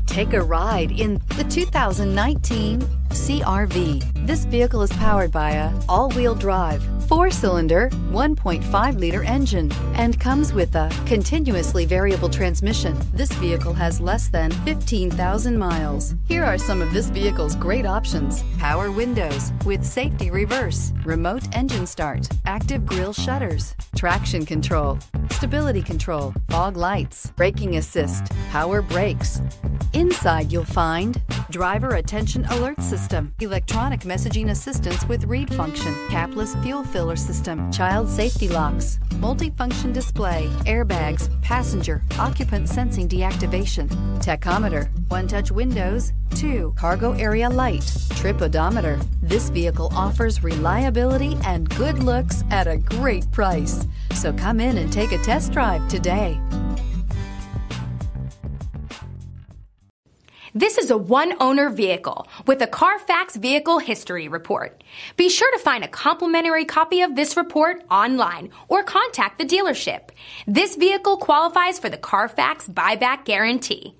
Take a ride in the 2019 CR-V. This vehicle is powered by a all-wheel drive, 4-cylinder, 1.5-liter engine and comes with a continuously variable transmission. This vehicle has less than 15,000 miles. Here are some of this vehicle's great options: power windows with safety reverse, remote engine start, active grille shutters, traction control, stability control, fog lights, braking assist, power brakes. Inside you'll find driver attention alert system, electronic messaging assistance with read function, capless fuel filler system, child safety locks, multifunction display, airbags, passenger, occupant sensing deactivation, tachometer, one-touch windows, 2 cargo area light, trip odometer. This vehicle offers reliability and good looks at a great price. So come in and take a test drive today. This is a one-owner vehicle with a CARFAX Vehicle History Report. Be sure to find a complimentary copy of this report online or contact the dealership. This vehicle qualifies for the CARFAX Buyback Guarantee.